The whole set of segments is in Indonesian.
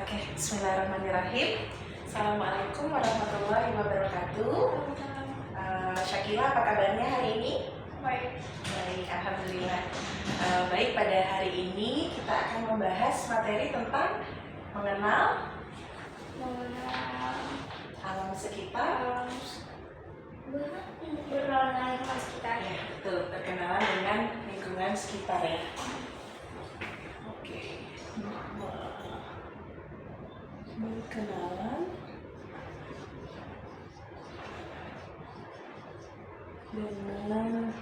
Oke, bismillahirrahmanirrahim. Assalamualaikum warahmatullahi wabarakatuh. Syakila, apa kabarnya hari ini? Baik. Baik, alhamdulillah. Baik, pada hari ini kita akan membahas materi tentang mengenal alam sekitar. Berkenalan dengan sekitar. Ya, betul. Perkenalan dengan lingkungan sekitar ya. Oke. Berkenalan dengan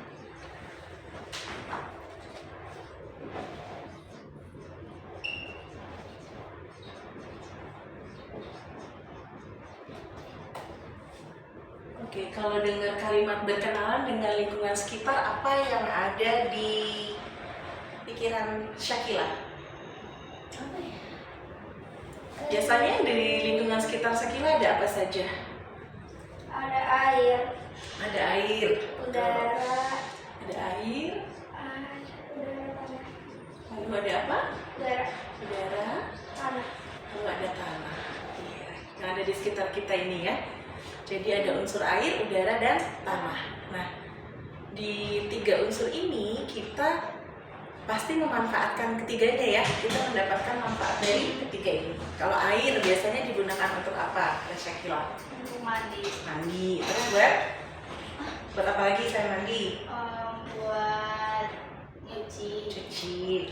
Oke, kalau dengar kalimat berkenalan dengan lingkungan sekitar, apa yang ada di pikiran Syakila? Apa ya? Biasanya di lingkungan sekitar Syakila ada apa saja? Ada air, Ada air, udara, ada air, udara, lalu ada apa? udara, Udara, tanah. lalu ada tanah. Iya, yang ada di sekitar kita ini ya. Jadi ada unsur air, udara, dan tanah. Nah, di tiga unsur ini kita pasti memanfaatkan ketiganya ya. Kita mendapatkan manfaat dari ketiga ini. Kalau air biasanya digunakan untuk apa? Syakila? Untuk mandi, Mandi. Terus buat apa lagi saya mandi? buat nyuci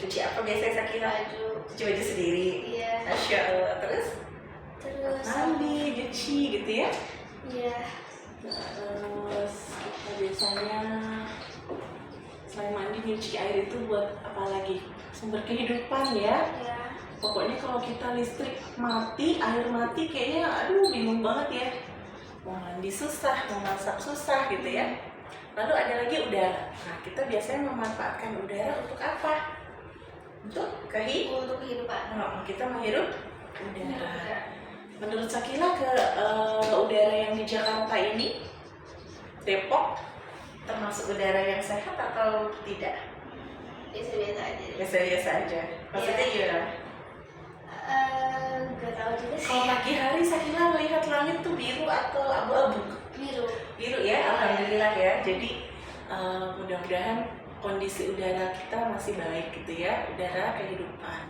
Cuci apa biasanya Syakila? baju. Cuci baju sendiri. Iya. Masya Allah. Terus mandi, cuci gitu ya. Iya. Terus kita biasanya selain mandi, nyuci air itu buat apa lagi? Sumber kehidupan ya. Iya. Pokoknya kalau kita listrik mati, air mati, kayaknya aduh bingung banget ya. Mau mandi susah, mau masak susah gitu ya. Lalu ada lagi udara. Nah, kita biasanya memanfaatkan udara untuk apa? Untuk kehidupan. kita menghirup udara. Menurut Syakila udara yang di Jakarta ini, Depok, termasuk udara yang sehat atau tidak? Biasa-biasa aja. Biasa-biasa aja. Maksudnya gimana? Gak tahu juga sih. Kalau pagi hari Syakila melihat langit tuh biru atau abu-abu? Biru. Biru ya, alhamdulillah ya. Jadi mudah-mudahan kondisi udara kita masih baik gitu ya, udara kehidupan.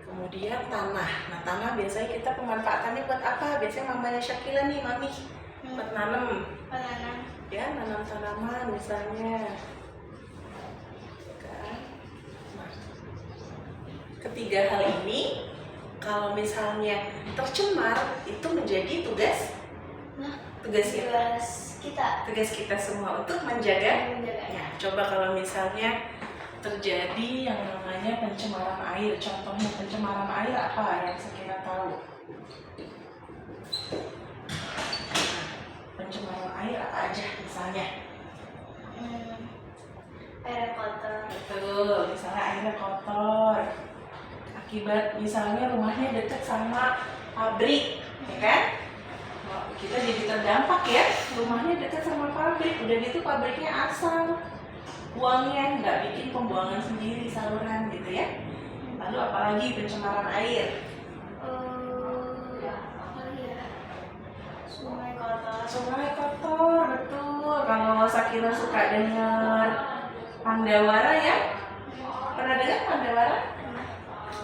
Kemudian tanah. Nah, tanah biasanya kita pemanfaatannya buat apa? Biasanya mamanya Syakila nih, mami, buat nanam. Menanam. Ya, nanam tanaman misalnya. Kan? Nah, ketiga hal ini kalau misalnya tercemar itu menjadi tugas kita semua untuk menjaga. Ya, coba kalau misalnya terjadi yang namanya pencemaran air, contohnya pencemaran air apa yang Syakila tahu? Pencemaran air apa aja misalnya? Air kotor. Betul, misalnya airnya kotor akibat misalnya rumahnya dekat sama pabrik, ya kan? Kita jadi terdampak ya, rumahnya dekat sama pabrik, udah gitu pabriknya asal, buangnya nggak bikin pembuangan sendiri saluran gitu ya. Lalu apalagi pencemaran air? Sungai kotor. Sungai kotor, betul. Kalau Syakila suka dengar Pandawara ya, pernah dengar Pandawara?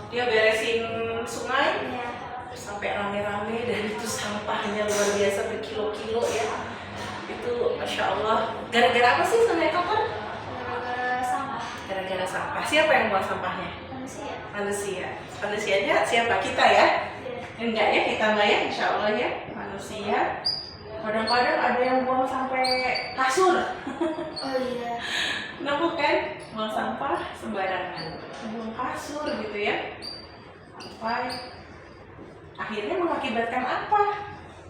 Dia beresin sungai Iya. sampai rame-rame dan itu sampahnya luar biasa berkilo-kilo ya. Itu Masya Allah. Gara-gara apa sih sungai kotor? Gara-gara sampah. Gara-gara sampah. Siapa yang buang sampahnya? Manusia. Manusianya siapa? Kita ya? Iya. Enggak ya, kita nggak ya, insya Allah ya, manusia. Kadang-kadang ada yang buang sampai kasur. Oh iya. Kenapa kan? Buang sampah sembarangan, buang kasur gitu ya. Sampai akhirnya mengakibatkan apa?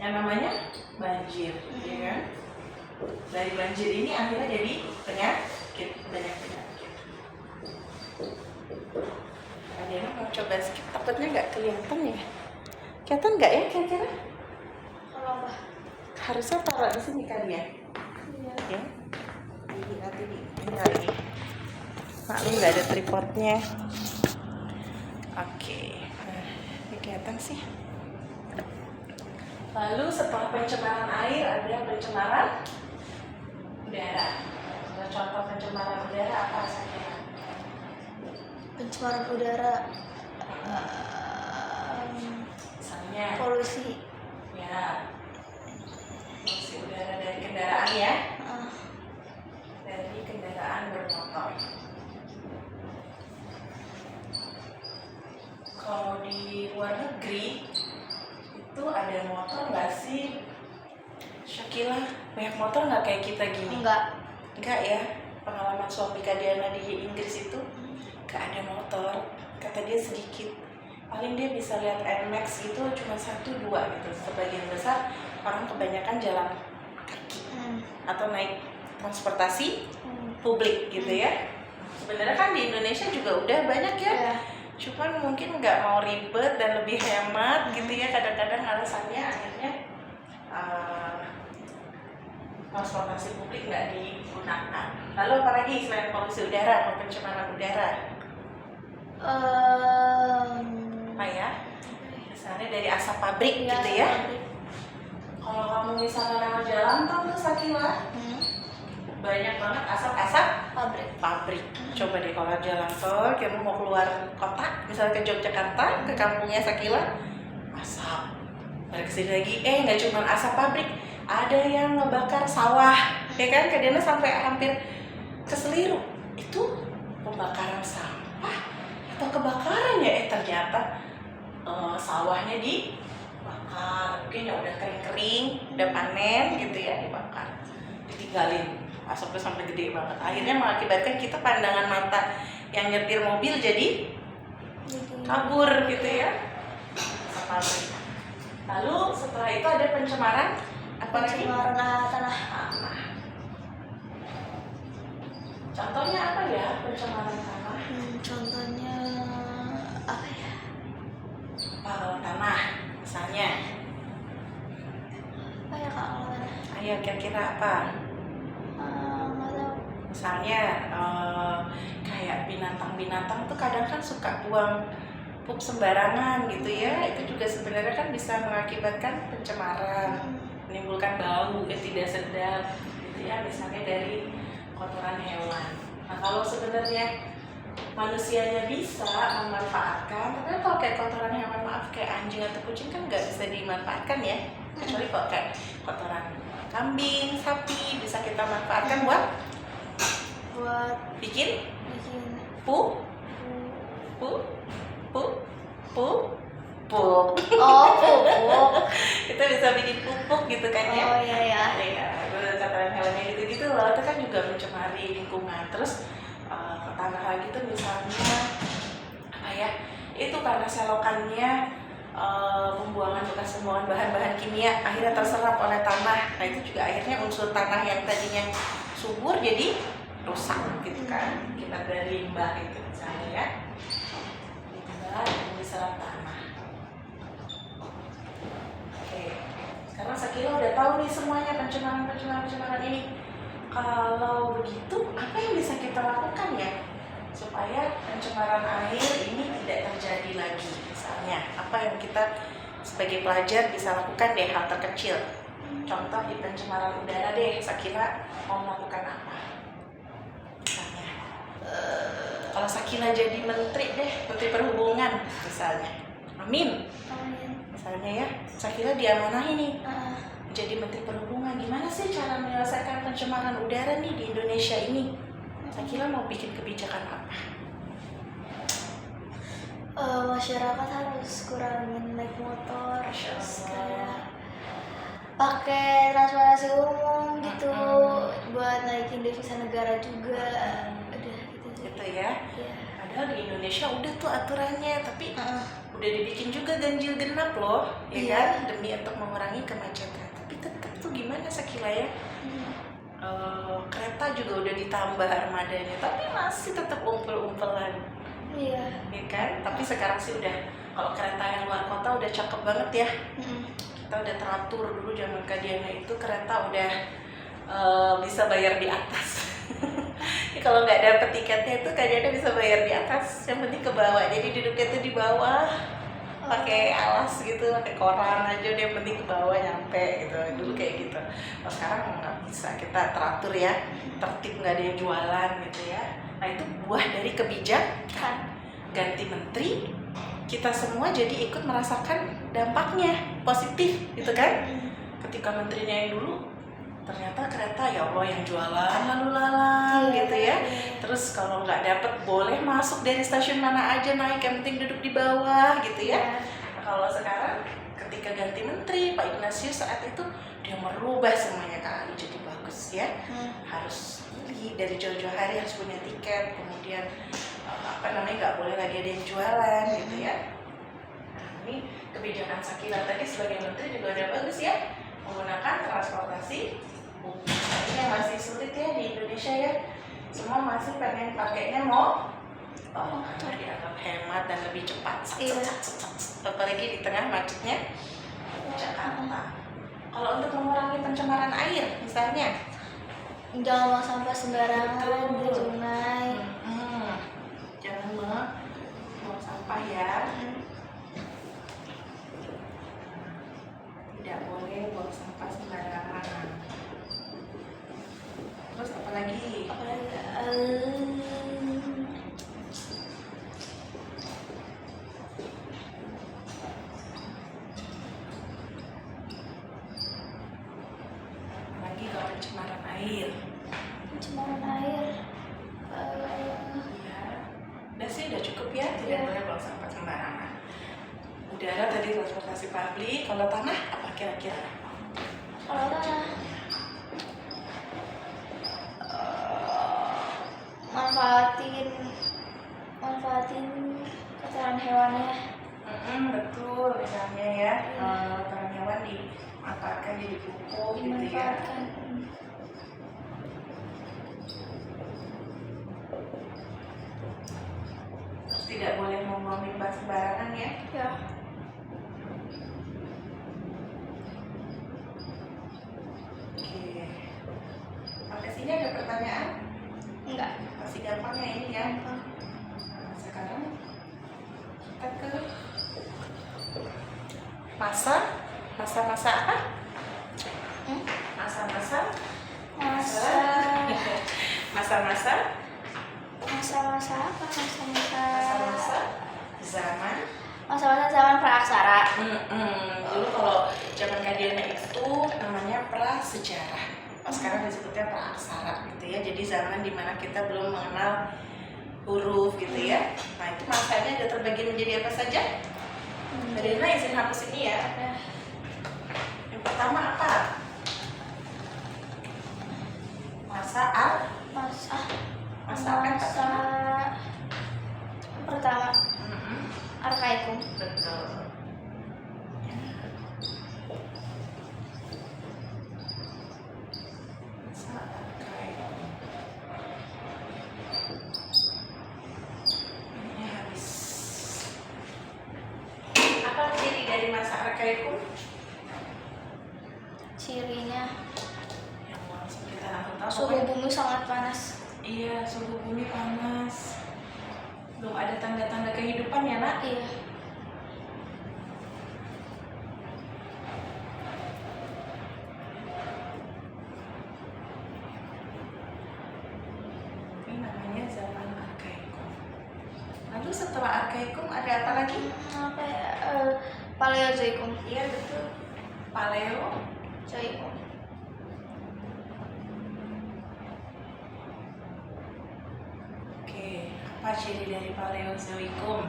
Yang namanya banjir, ya kan? Dari banjir ini akhirnya jadi penyakit, banyak penyakit. Ada yang mau coba skip, takutnya nggak kelihatan ya? Kelihatan nggak ya kira-kira? Kalau apa? Harusnya taruh di sini kali ya? Iya. Ya. Ini nanti ini lagi. Maklum nggak ada tripodnya. Oke. Nah, ini kelihatan sih. Lalu setelah pencemaran air ada pencemaran udara. Contoh pencemaran udara apa saja? Pencemaran udara, Misalnya polusi. ya polusi udara dari kendaraan ya, dari kendaraan bermotor. Kalau di luar negeri itu ada motor nggak sih, Shakila? Banyak motor nggak kayak kita gini? Enggak ya. Pengalaman suami Kak Diana di Inggris itu nggak ada motor, kata dia sedikit. Paling dia bisa lihat NMAX gitu cuma 1-2 gitu. Sebagian besar orang kebanyakan jalan kaki atau naik transportasi publik gitu ya. Sebenarnya kan di Indonesia juga udah banyak ya. Cuman mungkin nggak mau ribet dan lebih hemat gitu ya. Kadang-kadang alasannya akhirnya transportasi publik nggak digunakan. Lalu apalagi selain polusi udara atau pencemaran udara? Apa ya? Misalnya dari asap pabrik gitu ya. Kalau kamu misalnya lewat jalan tol tuh Sakila, banyak banget asap-asap pabrik. Coba deh kalau jalan tol, kamu mau keluar kota, misalnya ke Yogyakarta, ke kampungnya Sakila, asap. Balik kesini lagi, nggak cuma asap pabrik, ada yang ngebakar sawah, ya kan? Kadang sampai hampir keseliru. Itu pembakaran sampah atau kebakaran ya? Ternyata sawahnya dibakar, mungkin ya udah kering-kering, udah panen gitu ya, dibakar, ditinggalin. Asapnya sampai gede banget. Akhirnya mengakibatkan kita pandangan mata yang nyetir mobil jadi kabur gitu ya. Pabrik. Lalu setelah itu ada pencemaran apa lagi? Pencemaran tanah. Contohnya apa ya pencemaran tanah? Contohnya apa ya? Kalau tanah, misalnya. Apa ya Kak kalau tanah? Ayo kira-kira apa? Nggak tahu. Misalnya kayak binatang-binatang tuh kadang kan suka buang pup sembarangan gitu ya. Itu juga sebenarnya kan bisa mengakibatkan pencemaran, menimbulkan bau yang tidak sedap gitu ya, misalnya dari kotoran hewan. Nah kalau sebenarnya manusianya bisa memanfaatkan, tapi kalau kayak kotoran hewan, maaf kayak anjing atau kucing kan nggak bisa dimanfaatkan ya, kecuali kalau kayak kotoran kambing, sapi bisa kita manfaatkan buat bikin pupuk. Oh, pupuk. Kita bisa bikin pupuk gitu kan ya. Oh iya ya. Iya, kotoran hewannya gitu-gitu loh, itu kan juga mencemari lingkungan. Terus tambah lagi tuh misalnya apa ya? Itu karena selokannya pembuangan bekas pembuangan bahan-bahan kimia akhirnya terserap oleh tanah. Nah itu juga akhirnya unsur tanah yang tadinya subur jadi rusak gitu kan. Kita dari limbah itu misalnya ya. Limbah yang diserap tanah. Oke. Sekarang Sakila udah tahu nih semuanya pencemaran ini. Kalau begitu, apa yang bisa kita lakukan ya supaya pencemaran air ini tidak terjadi lagi? Misalnya, apa yang kita sebagai pelajar bisa lakukan deh, hal terkecil. Contoh di pencemaran udara deh, Sakila mau melakukan apa? Misalnya, kalau Sakila jadi menteri deh, menteri perhubungan misalnya, Amin. Misalnya ya, Sakila diamanahi nih jadi menteri perhubungan. Gimana sih cara menyelesaikan pencemaran udara nih di Indonesia ini? Sakila mau bikin kebijakan apa? Masyarakat harus kurangin naik motor, terus kayak pakai transportasi umum gitu, buat naikin devisa negara juga. Udah gitu ya. Padahal di Indonesia udah tuh aturannya, tapi udah dibikin juga ganjil genap loh, ya kan, demi untuk mengurangi kemacetan. Tapi tetap tuh gimana Sakila ya? Kereta juga udah ditambah armadanya, tapi masih tetap umpel-umpelan. Iya. Ya kan? Tapi sekarang sih udah, kalau kereta yang luar kota udah cakep banget ya. Kita udah teratur. Dulu zaman Kak Diana itu kereta udah bisa bayar di atas. Kalau nggak dapet tiketnya itu Kak Diana bisa bayar di atas, yang penting ke bawah. Jadi duduknya tuh di bawah. pakai alas gitu, pakai koran aja udah yang penting ke bawah nyampe gitu. Dulu kayak gitu. Kalau sekarang nggak bisa, kita teratur ya, tertib, nggak ada yang jualan gitu ya. Nah itu buah dari kebijakan ganti menteri, kita semua jadi ikut merasakan dampaknya positif gitu kan. Ketika menterinya yang dulu ternyata kereta ya Allah yang jualan lalu lalang gitu ya. Terus kalau nggak dapet boleh masuk dari stasiun mana aja naik, yang penting duduk di bawah gitu ya. Nah, kalau sekarang ketika ganti menteri Pak Ignatius saat itu dia merubah semuanya kali jadi bagus ya. Harus beli dari jauh-jauh hari, harus punya tiket, kemudian nggak boleh lagi ada yang jualan gitu ya. Nah, ini kebijakan Shakila tadi sebagai menteri juga udah bagus ya, menggunakan transportasi umum. Ini yang masih sulit ya di Indonesia ya, semua masih pengen pakainya karena dianggap hemat dan lebih cepat. Apalagi di tengah macetnya Jakarta. Kalau untuk mengurangi pencemaran air misalnya, jangan buang sampah sembarangan di sungai. Jangan buang sampah ya. Tidak boleh buang sampah sembarangan. Terus apa lagi? Lagi kalau pencemaran air. Pencemaran air. Udah sih, udah cukup ya, tidak boleh buang sampah sembarangan. Udara tadi transportasi publik, kalau tanah apa kira-kira? Kalau tanah manfaatin kotoran hewannya. Betul, misalnya ya, kotoran hewan dimanfaatkan jadi pupuk gitu ya. Terus tidak boleh membuang limbah sembarangan ya. Oke. Sampai sini ada pertanyaan? Enggak. Masih gampang ya ini ya. Nah, sekarang kita ke masa apa? Masa-masa zaman praaksara. Dulu kalau zaman Kadiana itu namanya prasejarah. Sekarang disebutnya praaksara gitu ya. Jadi zaman dimana kita belum mengenal huruf gitu ya. Nah itu masanya ada terbagi menjadi apa saja? Karina izin hapus ini ya. Yang pertama apa? Masa pertama Arkaikum. Betul. Masa Arkaikum. Ini habis. Apa ciri dari masa Arkaikum? Cirinya Yang langsung kita tahu. suhu bumi sangat panas. Iya, suhu bumi panas. Belum ada tanda-tanda kehidupan ya, Nak? Iya. Ini namanya zaman Arkaikum. Lalu setelah Arkaikum ada apa lagi? Apa ya? Paleozoikum. Iya, betul. Paleo. Zoikum. Oke, apa ciri dari Paleozoikum?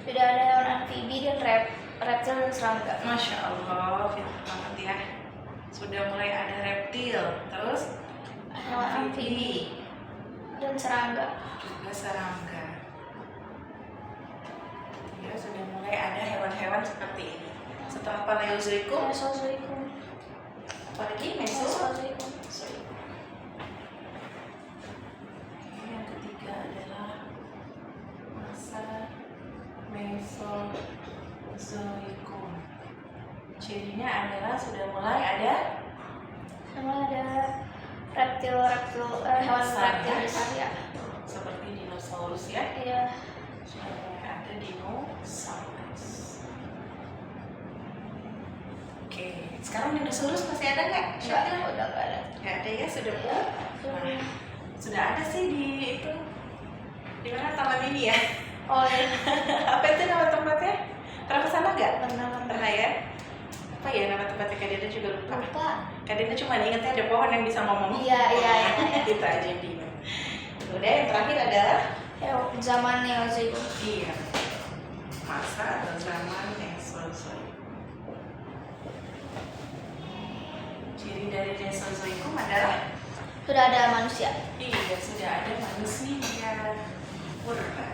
Sudah ada hewan amfibi dan reptil dan serangga. Masya Allah, pintar banget ya. Sudah mulai ada reptil, terus Hewan amfibi dan serangga. juga serangga. Ya, sudah mulai ada hewan-hewan seperti ini. Setelah Paleozoikum, Mesozoikum. apa lagi? Mesozoikum. Yang ketiga adalah masa Mesozoikum. Cirinya adalah sudah mulai ada Sama ada hewan Besar, reptil ya? besar ya. seperti dinosaurus ya. Iya. Sudah mulai ada dinosaurus. Sekarang dinosaurus masih ada nggak? Enggak, udah nggak ada. Nggak ada ya, sudah punah. Nah, sudah ada sih di itu, di mana taman ini ya? Oh iya. Apa itu nama tempatnya? Pernah kesana nggak? Pernah. Pernah ya? Apa ya nama tempatnya? Kak Dina juga lupa. Lupa. Kak Dina cuma ingetnya ada pohon yang bisa ngomong. Iya. Kita aja yang bingung. Udah, yang terakhir adalah Zaman Neozoikum. iya, masa atau zaman Mesozoikum. Ciri dari Mesozoikum adalah Sudah ada manusia. iya, sudah ada manusia purba.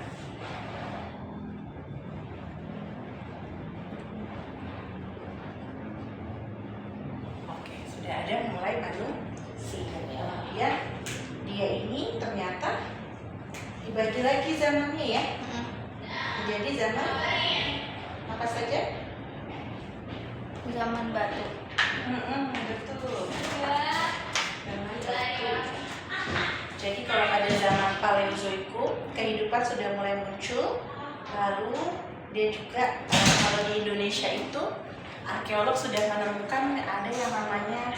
Oke, sudah ada mulai manusia. Kemudian dia ini ternyata dibagi lagi zamannya ya. Jadi zaman apa saja? Zaman batu. Betul. Zaman batu. Jadi kalau pada zaman Paleozoikum, kehidupan sudah mulai muncul. Lalu dia juga kalau di Indonesia itu arkeolog sudah menemukan ada yang namanya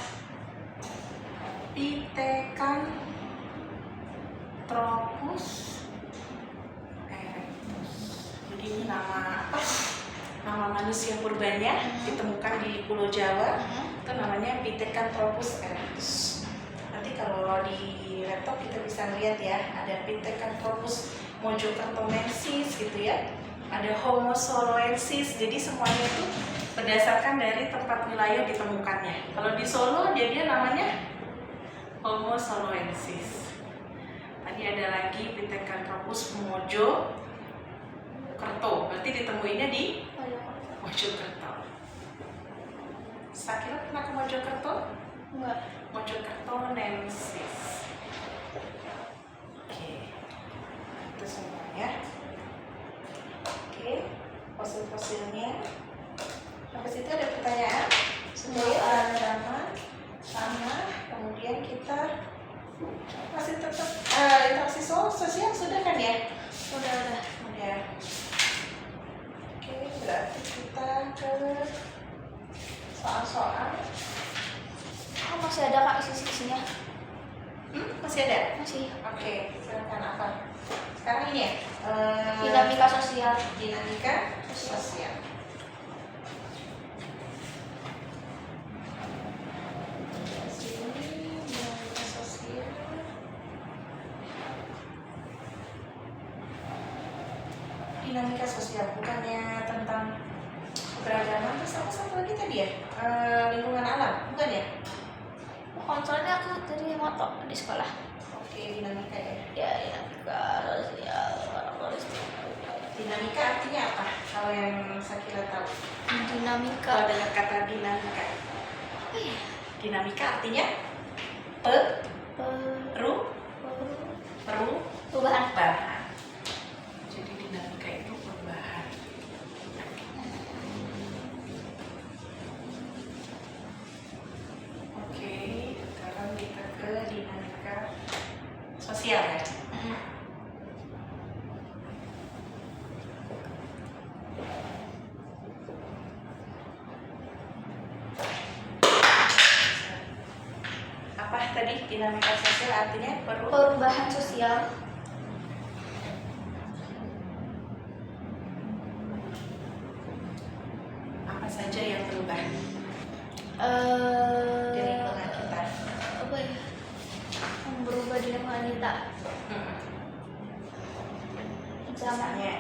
Pithecanthropus erectus. Jadi ini nama apa? Nama manusia purbanya ditemukan di Pulau Jawa. Itu namanya Pithecanthropus erectus. Nanti kalau di laptop kita bisa lihat ya, ada Pithecanthropus mojokertonensis gitu ya, ada Homo soloensis. Jadi semuanya itu berdasarkan dari tempat wilayah ditemukannya. Kalau di Solo dia namanya Homo soloensis. Tadi ada lagi Pithecanthropus mojokerto, berarti ditemuinya di Mojokerto. Sakila pernah ke Mojokerto? Enggak. Mojokertonensis. Oke, itu semuanya. Oke, fosil-fosilnya. Sampai situ ada pertanyaan? Sudah ya, sama. Kemudian kita masih tetap interaksi sosial sudah kan ya? Udah. Oke, berarti kita ke soal-soal. Oh, masih ada Kak sisi-sisinya? Masih ada? Masih. Oke, silakan apa? Sekarang ini ya? Dinamika sosial. Dinamika sosial. Dinamika sosial. Dinamika sosial bukannya tentang keberagaman, terus apa satu lagi tadi ya? Lingkungan alam, bukan ya? Kontrolnya aku tadi moto di sekolah. Oke, dinamika ya. Ya, dinamika sosial. Dinamika artinya apa? Kalau yang Sakila tahu? Dinamika. Kalau dengar kata dinamika, Apa ya? dinamika artinya Perubahan. perubahan. Jadi dinamika itu perubahan. Oke, sekarang kita ke dinamika sosial ya. Apa tadi dinamika sosial artinya Perubahan sosial. apa saja yang berubah di lingkungan kita? Apa ya? Yang berubah di lingkungan kita. Misalnya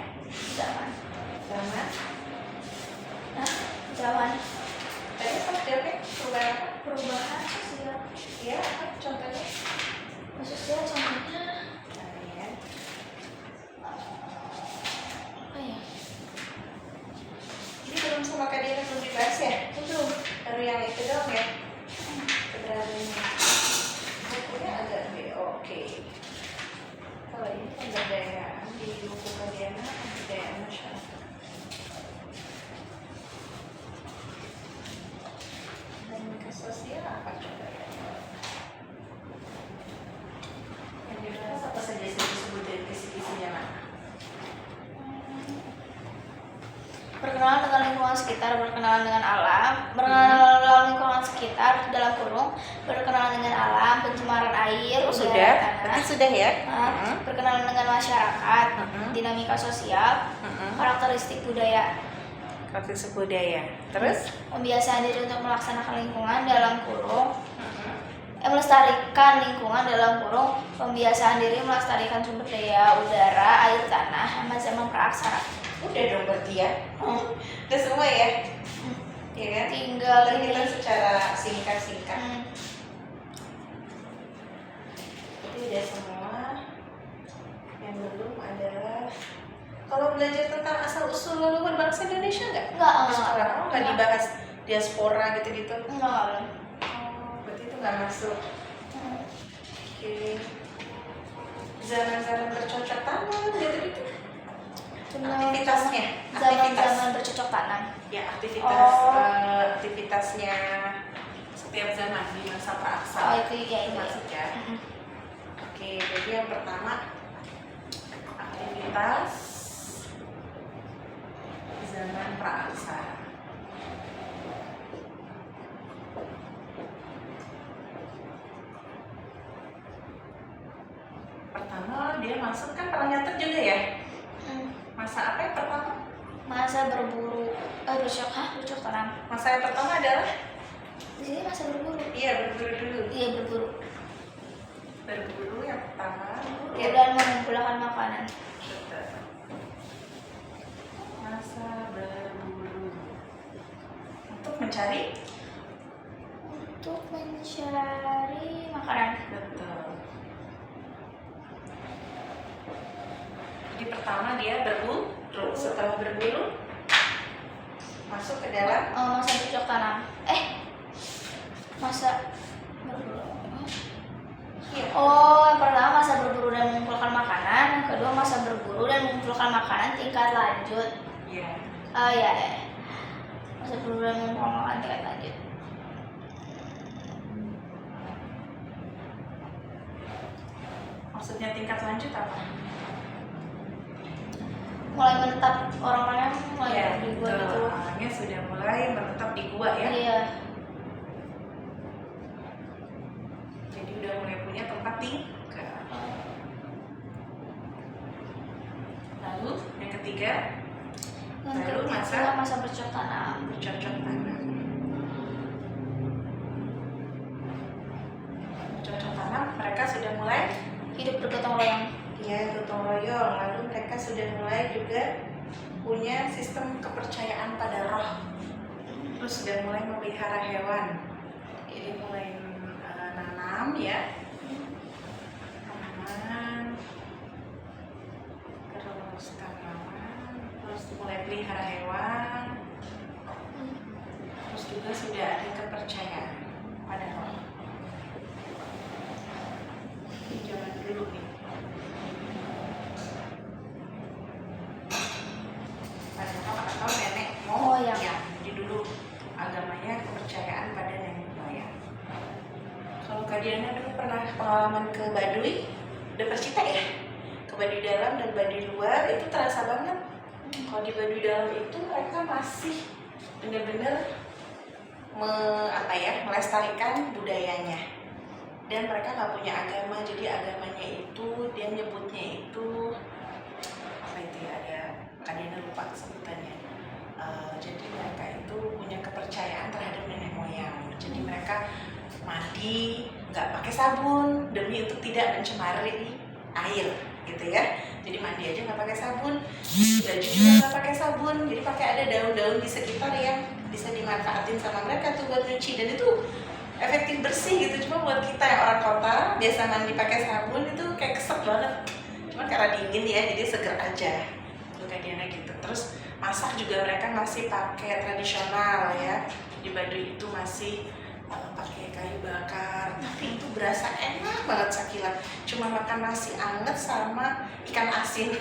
Zaman. zaman tadi apa jawabnya? Perubahan apa? Perubahan sosial. Ya, apa contohnya? Sosial contohnya Ya. apa ya? Ini belum sama Kak Dina belum dibahas ya? Belum. Baru yang itu doang ya? Keberadaannya. Bukunya agak lebih oke. Kalau ini pemberdayaan di buku Kak Diana, pemberdayaan masyarakat. Dinamika sosial apa coba ya? Yang dibahas apa saja sih disebut dari kisi-kisinya Mak? Perkenalan dengan lingkungan sekitar, berkenalan dengan alam, berkenalan dengan lingkungan sekitar dalam kurung, berkenalan dengan alam, pencemaran air, udara, Sudah? tanah, Berarti sudah ya? berkenalan dengan masyarakat, dinamika sosial, karakteristik budaya, Karakteristik budaya. Terus? pembiasaan diri untuk melaksanakan lingkungan dalam kurung, melestarikan lingkungan dalam kurung, pembiasaan diri melestarikan sumber daya udara, air, tanah, sama zaman praaksara. Udah dong berarti ya? Udah semua ya? Iya kan? Tinggal Tadi ini. kita secara singkat-singkat. Itu udah semua. Yang belum adalah kalau belajar tentang asal usul leluhur bangsa Indonesia Enggak, sekarang nggak dibahas diaspora gitu-gitu. Enggak. Oh, berarti itu nggak masuk. Oke. Zaman-zaman bercocok tanam gitu-gitu. Aktivitasnya. Zaman-zaman bercocok tanam. Ya, aktivitas aktivitasnya setiap zaman di masa praaksara. Itu ya, Itu masuk ya. Oke, jadi yang pertama aktivitas zaman praaksara. Pertama dia masuk kan pernah nyatet juga ya. Masa apa yang pertama? Masa berburu, bercocok tanam. Masa yang pertama adalah Di sini masa berburu. iya berburu dulu. Iya, berburu. Berburu yang pertama. Dan mengumpulkan makanan. Betul. Masa berburu untuk mencari. Untuk mencari makanan. Betul. Jadi pertama dia berburu, setelah berburu masuk ke dalam Masa bercocok tanam. Masa berburu. iya. Yang pertama masa berburu dan mengumpulkan makanan. Yang kedua masa berburu dan mengumpulkan makanan tingkat lanjut. Iya. Ya. Masa berburu dan mengumpulkan makanan tingkat lanjut. Maksudnya tingkat lanjut apa? Mulai menetap orang-orangnya mulai Ya, di gua betul. gitu. Orangnya sudah mulai menetap di gua ya. Iya. Jadi udah mulai punya tempat tinggal. Lalu yang ketiga Yang Lalu ketiga masa bercocok tanam. bercocok tanam. Bercocok tanam mereka sudah mulai Hidup bergotong royong. ya gotong royong. Lalu mereka sudah mulai juga punya sistem kepercayaan pada roh. Terus sudah mulai memelihara hewan. Jadi mulai nanam ya. Tanaman. Terus tanaman. Terus mulai pelihara hewan. Terus juga sudah ada kepercayaan pada roh. Ini zaman dulu nih. Atau nenek moyang. Jadi dulu agamanya kepercayaan pada nenek moyang. Kalau Kak Diana dulu pernah pengalaman ke Baduy, udah percita ya? Ke Baduy dalam dan Baduy luar itu terasa banget. Kalau di Baduy dalam itu mereka masih benar-benar melestarikan budayanya. Dan mereka nggak punya agama, jadi agamanya itu dia nyebutnya itu apa itu ya, ada kadang lupa sebutannya. Jadi mereka itu punya kepercayaan terhadap nenek moyang. Jadi mereka mandi nggak pakai sabun demi untuk tidak mencemari air, gitu ya. Jadi mandi aja nggak pakai sabun, baju juga nggak pakai sabun. Jadi pakai ada daun-daun di sekitar yang bisa dimanfaatin sama mereka tuh buat nyuci, dan itu efektif bersih gitu. Cuma buat kita yang orang kota biasa mandi pakai sabun itu kayak kesek banget. Cuma karena dingin ya, jadi seger aja. Kayak Diana gitu. Terus masak juga mereka masih pakai tradisional ya. Di Baduy itu masih pakai kayu bakar, tapi itu berasa enak banget Sakila. Cuma makan nasi anget sama ikan asin.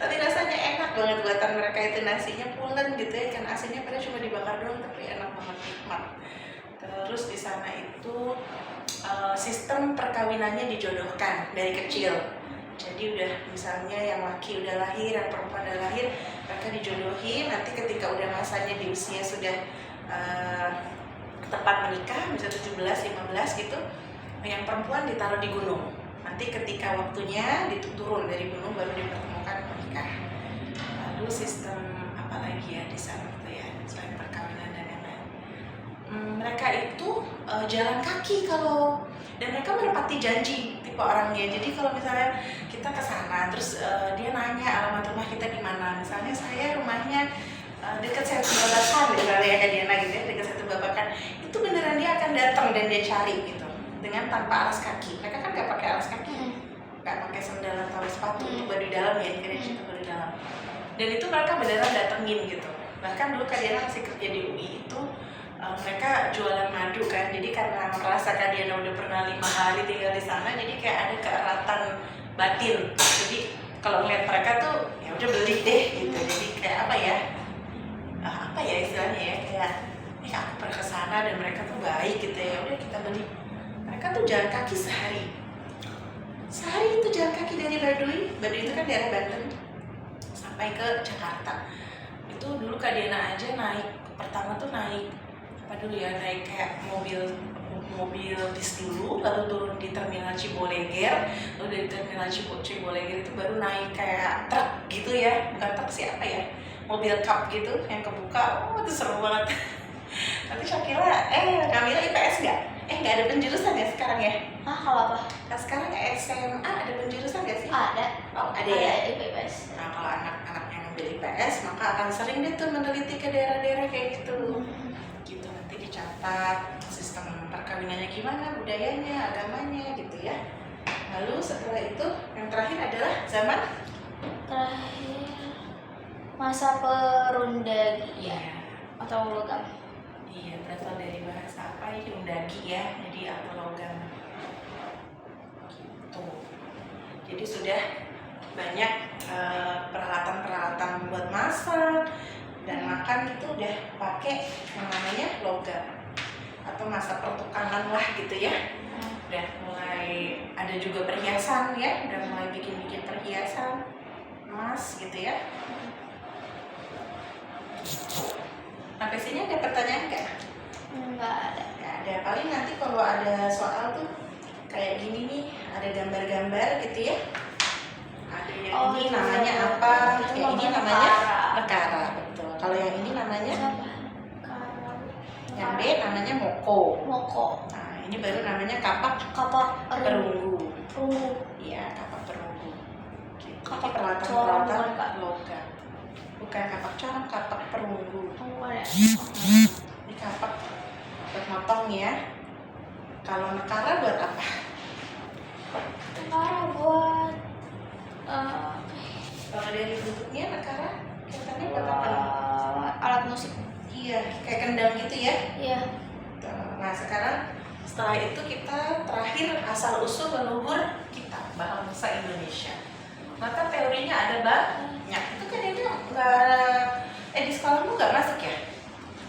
Tapi rasanya enak banget buatan mereka itu, nasinya pulen gitu ya, ikan asinnya padahal cuma dibakar doang tapi enak banget, nikmat. Terus di sana itu sistem perkawinannya dijodohkan dari kecil. Jadi udah misalnya yang laki udah lahir, yang perempuan udah lahir, mereka dijodohin. Nanti ketika udah masanya di usia sudah tepat menikah, bisa 17, 15 gitu. Yang perempuan ditaruh di gunung. Nanti ketika waktunya turun dari gunung baru dipertemukan menikah. Lalu sistem apa lagi ya di sana tuh ya selain perkawinan dan lain-lain. Mereka itu jalan kaki dan mereka menepati janji tipe orangnya. Jadi kalau misalnya kita ke sana terus dia nanya alamat rumah kita di mana. Misalnya saya rumahnya dekat Setu Babakan, misalnya ya Kak Diana gitu ya, dekat Setu Babakan. Itu beneran dia akan datang dan dia cari gitu. Dengan tanpa alas kaki. Mereka kan nggak pakai alas kaki, nggak pakai sandal atau sepatu untuk baru di dalam ya, kira itu baru di dalam. Dan itu mereka beneran datengin gitu. Bahkan dulu Kak Diana masih kerja di UI itu mereka jualan madu kan. Jadi karena merasa Kak Diana udah pernah 5 hari tinggal di sana, jadi kayak ada keeratan batin. Jadi kalau ngeliat mereka tuh ya udah beli deh gitu. Jadi kayak apa ya istilahnya ya, kayak aku pernah kesana dan mereka tuh baik gitu ya, udah kita beli. Mereka tuh jalan kaki sehari itu jalan kaki dari Baduy itu kan daerah Banten sampai ke Jakarta. Itu dulu Kak Diana aja naik, pertama tuh naik naik kayak mobil bis dulu, lalu turun di terminal Ciboleger, lalu dari terminal Ciboleger itu baru naik kayak truk gitu ya, bukan truk sih apa ya, mobil cup gitu yang kebuka. Itu seru banget. Nanti Syakila, Kamila IPS nggak? Nggak ada penjurusan ya sekarang ya? Kalau apa? Nah, sekarang SMA ada penjurusan nggak sih? Ada. Oh, ada ya? IPS. Nah, kalau anak-anak yang ngambil IPS, maka akan sering deh tuh meneliti ke daerah-daerah kayak gitu. Gitu, nanti dicatat sistem perkawinannya gimana, budayanya, agamanya gitu ya. Lalu setelah itu, yang terakhir adalah zaman? Terakhir, masa perundagi atau logam. Iya, berasal dari bahasa apa ini, undagi ya, jadi atau logam gitu. Jadi sudah banyak peralatan-peralatan buat masak dan makan itu udah pakai yang namanya logam atau masa pertukangan lah gitu ya. Udah mulai ada juga perhiasan ya, udah mulai bikin-bikin perhiasan emas gitu ya. Sampai sini ada pertanyaan nggak? Nggak ada. Nggak ada. Paling nanti kalau ada soal tuh kayak gini nih, ada gambar-gambar gitu ya. Ada yang ini namanya apa? Yang ini namanya nekara, betul. Kalau yang ini namanya? Yang B namanya moko. Nah, ini baru namanya kapak perunggu. Iya, kapak perunggu. Gitu. Kapak peralatan logam. Bukan kapak corong, kapak perunggu. Ini kapak buat motong ya. Kalau nekara buat apa? Nekara buat Kalau dari bentuknya nekara kelihatannya buat apa? Alat musik. Iya, kayak kendang gitu ya. Iya. Nah sekarang setelah itu kita terakhir asal usul leluhur kita bangsa Indonesia. Maka teorinya ada banyak. Itu kan ini nggak di sekolahmu nggak masuk ya?